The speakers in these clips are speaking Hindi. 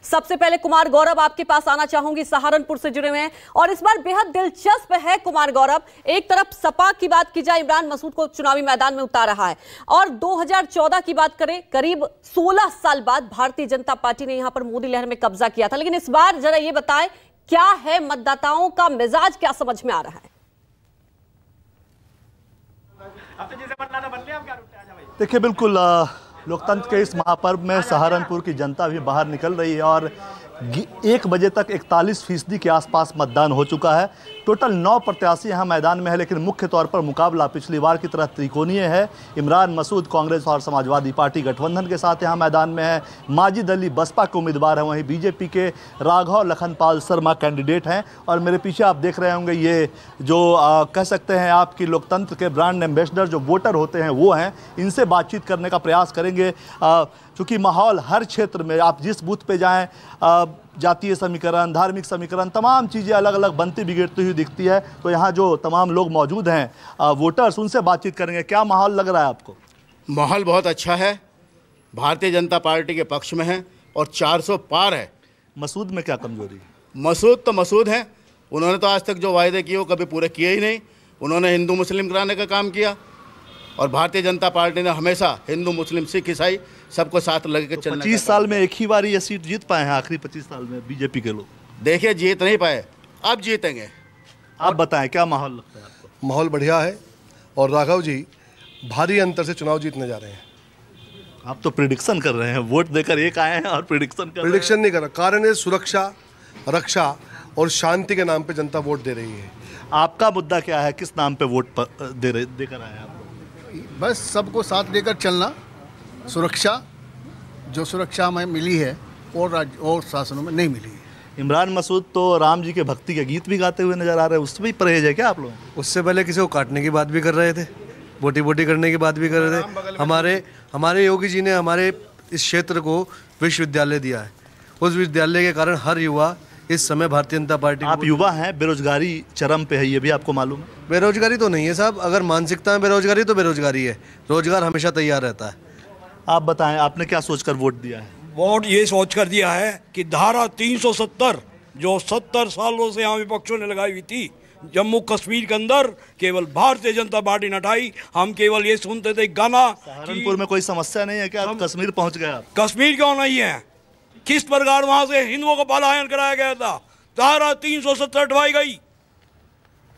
सबसे पहले कुमार गौरव आपके पास आना चाहूंगी, सहारनपुर से जुड़े हुए हैं और इस बार बेहद दिलचस्प है कुमार गौरव। एक तरफ सपा की बात की जाए, इमरान मसूद को चुनावी मैदान में उतार रहा है और 2014 की बात करें, करीब 16 साल बाद भारतीय जनता पार्टी ने यहां पर मोदी लहर में कब्जा किया था। लेकिन इस बार जरा ये बताएं, क्या है मतदाताओं का मिजाज, क्या समझ में आ रहा है? देखिए, बिल्कुल लोकतंत्र के इस महापर्व में सहारनपुर की जनता भी बाहर निकल रही है और 1 बजे तक 41% के आसपास मतदान हो चुका है। टोटल 9 प्रत्याशी यहाँ मैदान में है, लेकिन मुख्य तौर पर मुकाबला पिछली बार की तरह त्रिकोणीय है। इमरान मसूद कांग्रेस और समाजवादी पार्टी गठबंधन के साथ यहाँ मैदान में है, माजिद अली बसपा के उम्मीदवार हैं, वहीं बीजेपी के राघव लखनपाल शर्मा कैंडिडेट हैं। और मेरे पीछे आप देख रहे होंगे, ये जो कह सकते हैं आपकी लोकतंत्र के ब्रांड एम्बेसडर जो वोटर होते हैं वो हैं। इनसे बातचीत करने का प्रयास करेंगे, चूँकि माहौल हर क्षेत्र में आप जिस बूथ पे जाएं, जातीय समीकरण, धार्मिक समीकरण, तमाम चीज़ें अलग अलग बनती बिगड़ती हुई दिखती है। तो यहाँ जो तमाम लोग मौजूद हैं वोटर्स, उनसे बातचीत करेंगे। क्या माहौल लग रहा है आपको? माहौल बहुत अच्छा है, भारतीय जनता पार्टी के पक्ष में है और 400 पार है। मसूद में क्या कमजोरी है? मसूद तो मसूद हैं, उन्होंने तो आज तक जो वायदे किए वो कभी पूरे किए ही नहीं। उन्होंने हिंदू मुस्लिम कराने का काम किया और भारतीय जनता पार्टी ने हमेशा हिंदू मुस्लिम सिख ईसाई सबको साथ लगे तो चलने। 25 साल में एक ही बार ये सीट जीत पाए हैं, आखिरी 25 साल में बीजेपी के लोग। देखिए, जीत नहीं पाए, अब जीतेंगे। आप बताएं, क्या माहौल लगता है आपको? माहौल बढ़िया है और राघव जी भारी अंतर से चुनाव जीतने जा रहे हैं। आप तो प्रिडिक्शन कर रहे हैं, वोट देकर एक आए हैं और प्रिडिक्शन नहीं कर रहा। कारण है सुरक्षा, रक्षा और शांति के नाम पे जनता वोट दे रही है। आपका मुद्दा क्या है, किस नाम पे वोट देकर आए हैं आप? बस सबको साथ लेकर चलना, सुरक्षा, जो सुरक्षा हमें मिली है और शासनों में नहीं मिली है। इमरान मसूद तो राम जी के भक्ति के गीत भी गाते हुए नजर आ रहे हैं, उससे भी परहेज है क्या आप लोग? उससे पहले किसी को काटने की बात भी कर रहे थे, बोटी करने की बात भी कर रहे थे। हमारे योगी जी ने हमारे इस क्षेत्र को विश्वविद्यालय दिया है। उस विश्वविद्यालय के कारण हर युवा इस समय भारतीय जनता पार्टी। आप युवा हैं, बेरोजगारी चरम पे है, ये भी आपको मालूम है? बेरोजगारी तो नहीं है साहब, अगर मानसिकता में बेरोजगारी तो बेरोजगारी है, रोजगार हमेशा तैयार रहता है। आप बताएं, आपने क्या सोचकर वोट दिया है? वोट ये सोच कर दिया है कि धारा 370 जो 70 सालों से यहाँ विपक्षों ने लगाई हुई थी, जम्मू कश्मीर के अंदर केवल भारतीय जनता पार्टी ने हटाई। हम केवल ये सुनते थे गाना। सहारनपुर में कोई समस्या नहीं है क्या? आप कश्मीर पहुँच गए? कश्मीर क्यों नहीं है? किस प्रकार वहां से हिंदुओं को पलायन कराया गया था, धारा 370 हटवाई गई।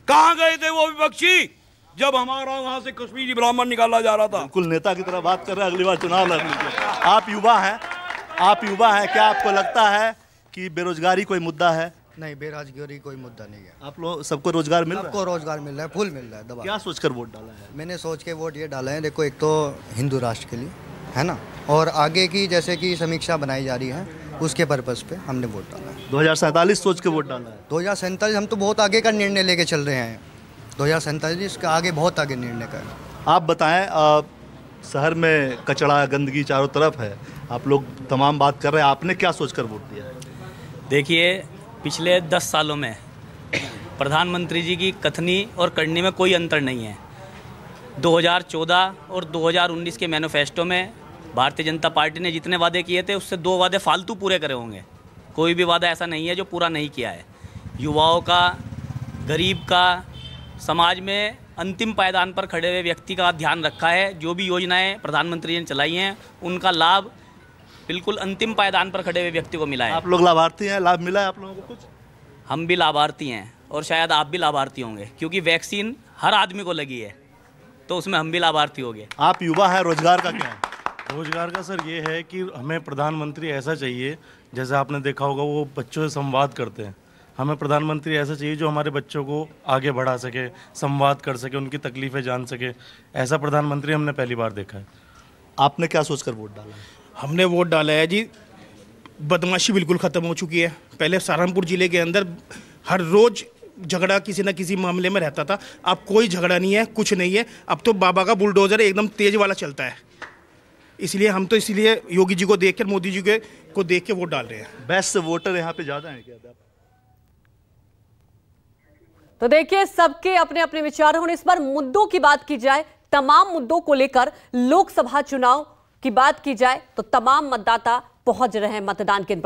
कहां गए थे वो विपक्षी जब हमारा वहां से कश्मीरी ब्राह्मण निकाला जा रहा था? बिल्कुल नेता की तरह बात कर रहे हैं, अगली बार चुनाव लड़ लीजिए। आप युवा हैं, क्या आपको लगता है कि बेरोजगारी कोई मुद्दा है? नहीं, बेरोजगारी कोई मुद्दा नहीं है। आप लोग सबको रोजगार मिल रहा है? सबको रोजगार मिल रहा है, फुल मिल रहा है। दबा क्या सोचकर वोट डाला है? मैंने सोच के वोट ये डाला है, देखो, एक तो हिंदू राष्ट्र के लिए है ना, और आगे की जैसे कि समीक्षा बनाई जा रही है उसके पर्पस पे हमने वोट डाला है। 2047 सोच के वोट डाला है? 2047 हम तो बहुत आगे का निर्णय लेके चल रहे हैं। 2047 का आगे, बहुत आगे निर्णय का है। आप बताएं, शहर में कचरा गंदगी चारों तरफ है, आप लोग तमाम बात कर रहे हैं, आपने क्या सोचकर वोट दिया है? देखिए, पिछले 10 सालों में प्रधानमंत्री जी की कथनी और करनी में कोई अंतर नहीं है। 2014 और 2019 के मैनिफेस्टो में भारतीय जनता पार्टी ने जितने वादे किए थे उससे 2 वादे फालतू पूरे करे होंगे। कोई भी वादा ऐसा नहीं है जो पूरा नहीं किया है। युवाओं का, गरीब का, समाज में अंतिम पायदान पर खड़े हुए व्यक्ति का ध्यान रखा है। जो भी योजनाएं प्रधानमंत्री ने चलाई हैं उनका लाभ बिल्कुल अंतिम पायदान पर खड़े हुए व्यक्ति को मिला है। आप लोग लाभार्थी हैं, लाभ मिला है आप लोगों को कुछ? हम भी लाभार्थी हैं और शायद आप भी लाभार्थी होंगे, क्योंकि वैक्सीन हर आदमी को लगी है, तो उसमें हम भी लाभार्थी हो गए। आप युवा हैं, रोजगार का क्या है? रोजगार का सर ये है कि हमें प्रधानमंत्री ऐसा चाहिए, जैसे आपने देखा होगा वो बच्चों से संवाद करते हैं। हमें प्रधानमंत्री ऐसा चाहिए जो हमारे बच्चों को आगे बढ़ा सके, संवाद कर सके, उनकी तकलीफ़ें जान सके। ऐसा प्रधानमंत्री हमने पहली बार देखा है। आपने क्या सोचकर वोट डाला है? हमने वोट डाला है जी, बदमाशी बिल्कुल ख़त्म हो चुकी है। पहले सहारनपुर ज़िले के अंदर हर रोज़ झगड़ा किसी न किसी मामले में रहता था, अब कोई झगड़ा नहीं है, कुछ नहीं है। अब तो बाबा का बुलडोज़र एकदम तेज़ वाला चलता है। इसलिए हम तो योगी जी को देख कर, मोदी जी को देख के वोट डाल रहे हैं। बेस्ट वोटर यहाँ पे ज़्यादा है क्या? तो देखिए, सबके अपने अपने विचार हैं। इस बार मुद्दों की बात की जाए, तमाम मुद्दों को लेकर लोकसभा चुनाव की बात की जाए तो तमाम मतदाता पहुंच रहे हैं मतदान केंद्र पर।